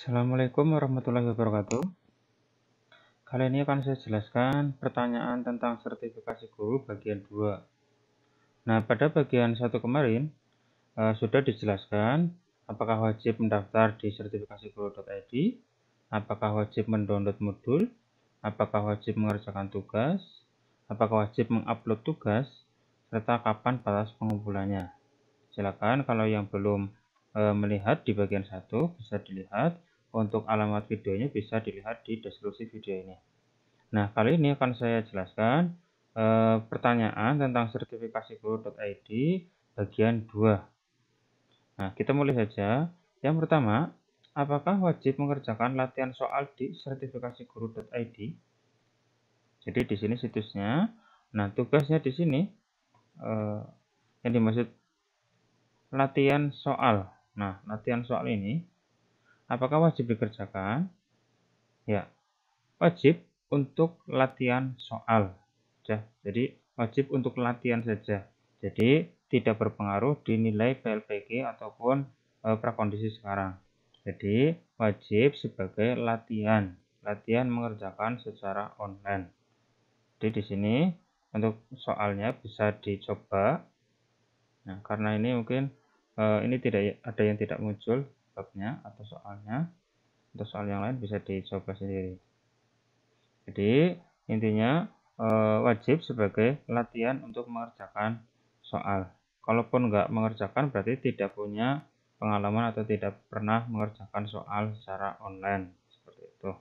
Assalamualaikum warahmatullahi wabarakatuh. Kali ini akan saya jelaskan pertanyaan tentang sertifikasi guru bagian 2. Nah, pada bagian 1 kemarin sudah dijelaskan apakah wajib mendaftar di sertifikasi-guru.id, apakah wajib mendownload modul, apakah wajib mengerjakan tugas, apakah wajib mengupload tugas, serta kapan batas pengumpulannya. Silakan kalau yang belum melihat di bagian 1 bisa dilihat. Untuk alamat videonya bisa dilihat di deskripsi video ini. Nah, kali ini akan saya jelaskan pertanyaan tentang sertifikasi guru.id bagian 2. Nah, kita mulai saja. Yang pertama, apakah wajib mengerjakan latihan soal di sertifikasi guru.id? Jadi di sini situsnya. Nah, tugasnya di sini yang dimaksud latihan soal. Nah, latihan soal ini apakah wajib dikerjakan? Ya, wajib untuk latihan soal. Jadi, wajib untuk latihan saja. Jadi, tidak berpengaruh di nilai PLPG ataupun prakondisi sekarang. Jadi, wajib sebagai latihan mengerjakan secara online. Jadi, di sini untuk soalnya bisa dicoba. Nah, karena ini mungkin ini tidak ada yang tidak muncul babnya atau soalnya. Untuk soal yang lain bisa dicoba sendiri. Jadi intinya wajib sebagai latihan untuk mengerjakan soal. Kalaupun nggak mengerjakan berarti tidak punya pengalaman atau tidak pernah mengerjakan soal secara online seperti itu.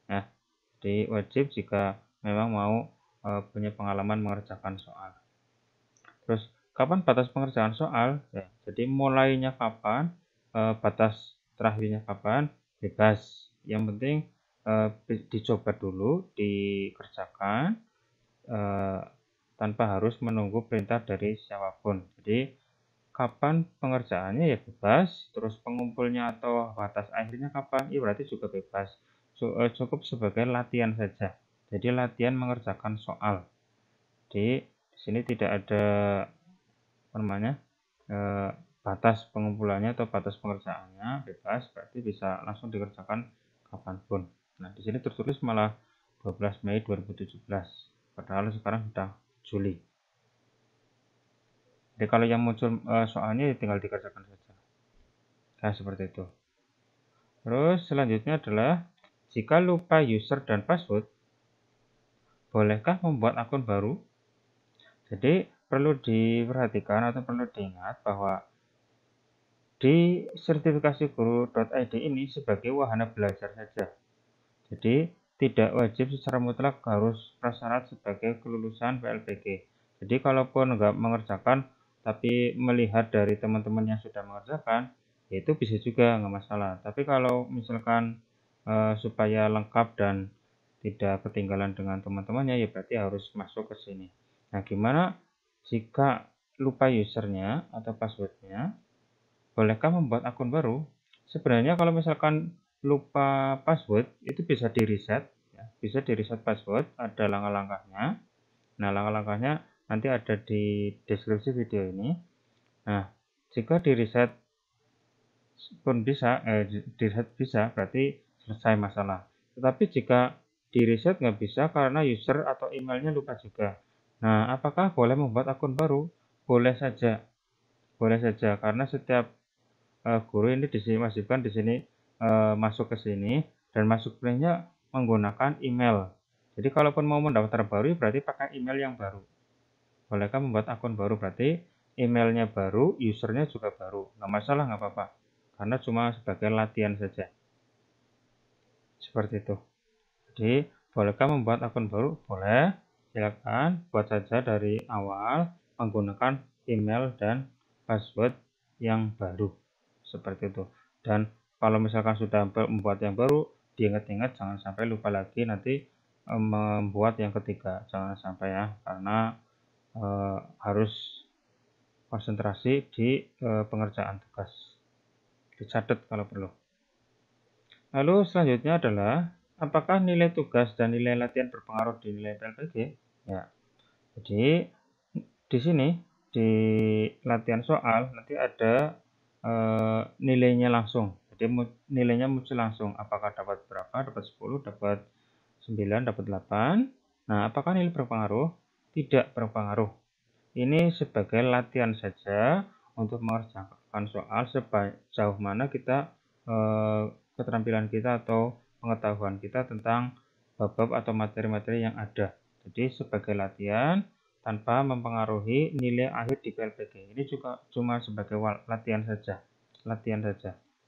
Nah, jadi wajib jika memang mau punya pengalaman mengerjakan soal. Terus kapan batas pengerjaan soal? Ya, jadi mulainya kapan, batas terakhirnya kapan, bebas. Yang penting dicoba dulu, dikerjakan tanpa harus menunggu perintah dari siapapun. Jadi kapan pengerjaannya ya bebas, terus pengumpulnya atau batas akhirnya kapan, ya berarti juga bebas. Cukup sebagai latihan saja. Jadi latihan mengerjakan soal. Jadi di sini tidak ada batas pengumpulannya atau batas pengerjaannya, bebas, berarti bisa langsung dikerjakan kapanpun. Nah, di sini tertulis malah 12 Mei 2017, padahal sekarang sudah Juli. Jadi kalau yang muncul soalnya tinggal dikerjakan saja. Nah, seperti itu. Terus selanjutnya adalah jika lupa user dan password, bolehkah membuat akun baru? Jadi perlu diperhatikan atau perlu diingat bahwa di sertifikasi guru.id ini sebagai wahana belajar saja. Jadi tidak wajib secara mutlak harus prasyarat sebagai kelulusan PLPG. Jadi kalaupun nggak mengerjakan tapi melihat dari teman-teman yang sudah mengerjakan, ya itu bisa juga nggak masalah. Tapi kalau misalkan supaya lengkap dan tidak ketinggalan dengan teman-temannya, ya berarti harus masuk ke sini. Nah, gimana jika lupa usernya atau passwordnya? Bolehkah membuat akun baru? Sebenarnya kalau misalkan lupa password itu bisa di-reset, ya. Bisa di-reset password, ada langkah-langkahnya. Nah, langkah-langkahnya nanti ada di deskripsi video ini. Nah, jika di-reset pun bisa, di-reset bisa, berarti selesai masalah. Tetapi jika di-reset nggak bisa karena user atau emailnya lupa juga. Nah, apakah boleh membuat akun baru? Boleh saja, karena setiap guru ini diwajibkan di sini masuk ke sini dan masuk linknya menggunakan email. Jadi kalaupun mau mendaftar baru berarti pakai email yang baru. Bolehkah membuat akun baru berarti emailnya baru, usernya juga baru. Nggak masalah, nggak apa-apa. Karena cuma sebagai latihan saja. Seperti itu. Jadi bolehkah membuat akun baru? Boleh. Silakan buat saja dari awal menggunakan email dan password yang baru. Seperti itu. Dan kalau misalkan sudah membuat yang baru, diingat-ingat jangan sampai lupa lagi nanti membuat yang ketiga. Jangan sampai ya, karena harus konsentrasi di pengerjaan tugas. Dicatat kalau perlu. Lalu selanjutnya adalah apakah nilai tugas dan nilai latihan berpengaruh di nilai PLPG? Ya. Jadi di sini di latihan soal nanti ada nilainya langsung. Jadi nilainya muncul langsung. Apakah dapat berapa? Dapat 10, dapat 9, dapat 8. Nah, apakah nilai berpengaruh? Tidak berpengaruh. Ini sebagai latihan saja untuk mengerjakan soal sejauh mana kita keterampilan kita atau pengetahuan kita tentang bab-bab atau materi-materi yang ada. Jadi sebagai latihan tanpa mempengaruhi nilai akhir di PLPG. Ini juga cuma sebagai latihan saja,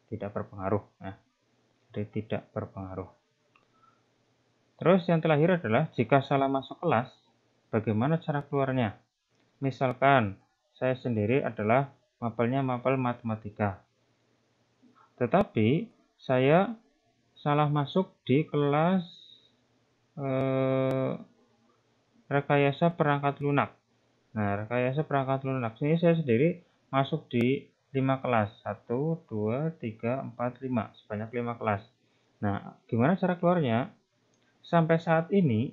tidak berpengaruh. Nah, jadi tidak berpengaruh. Terus yang terakhir adalah jika salah masuk kelas, bagaimana cara keluarnya? Misalkan saya sendiri adalah mapelnya mapel matematika, tetapi saya salah masuk di kelas rekayasa perangkat lunak. Nah, rekayasa perangkat lunak ini saya sendiri masuk di 5 kelas, 1, 2, 3, 4, 5, sebanyak 5 kelas. Nah, gimana cara keluarnya? Sampai saat ini,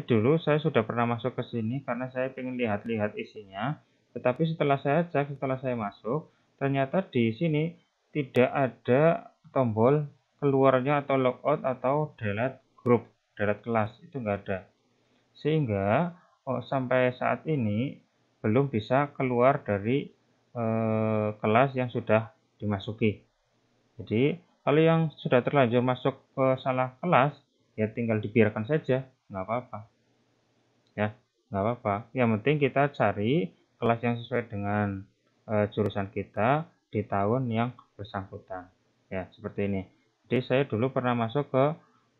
dulu saya sudah pernah masuk ke sini karena saya ingin lihat-lihat isinya. Tetapi setelah saya cek, setelah saya masuk, ternyata di sini tidak ada tombol keluarnya atau logout atau delete group, delete kelas, itu nggak ada. Sehingga sampai saat ini belum bisa keluar dari kelas yang sudah dimasuki. Jadi kalau yang sudah terlanjur masuk ke salah kelas, ya tinggal dibiarkan saja, nggak apa-apa. Ya, nggak apa-apa. Yang penting kita cari kelas yang sesuai dengan jurusan kita di tahun yang bersangkutan. Ya, seperti ini. Jadi saya dulu pernah masuk ke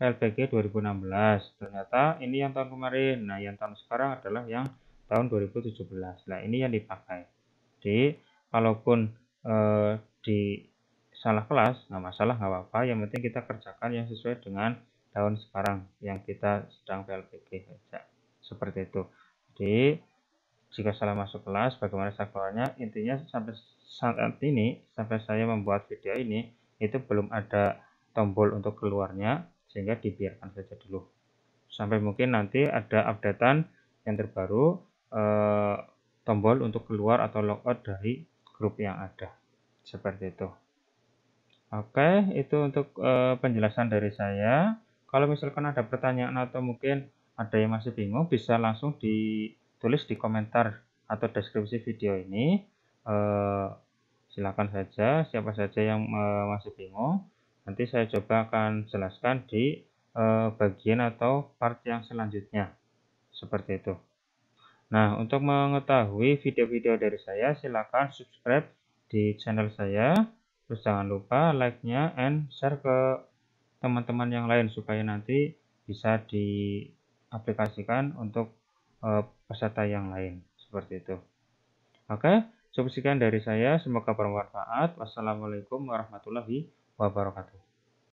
LPG 2016. Ternyata ini yang tahun kemarin. Nah, yang tahun sekarang adalah yang tahun 2017. Nah, ini yang dipakai. Jadi, kalaupun di salah kelas, nggak masalah, nggak apa-apa. Yang penting kita kerjakan yang sesuai dengan tahun sekarang yang kita sedang PLPG saja. Seperti itu. Jadi, jika salah masuk kelas, bagaimana cara keluarnya? Intinya sampai saat ini, sampai saya membuat video ini, itu belum ada tombol untuk keluarnya, sehingga dibiarkan saja dulu. Sampai mungkin nanti ada updatean yang terbaru, tombol untuk keluar atau logout dari grup yang ada. Seperti itu. Oke, itu untuk penjelasan dari saya. Kalau misalkan ada pertanyaan atau mungkin ada yang masih bingung, bisa langsung ditulis di komentar atau deskripsi video ini. Silakan saja, siapa saja yang masih bingung. Nanti saya coba akan jelaskan di bagian atau part yang selanjutnya. Seperti itu. Nah, untuk mengetahui video-video dari saya, silakan subscribe di channel saya. Terus jangan lupa like-nya and share ke teman-teman yang lain supaya nanti bisa diaplikasikan untuk peserta yang lain. Seperti itu. Oke, cukup sekian dari saya. Semoga bermanfaat. Wassalamualaikum warahmatullahi wabarakatuh.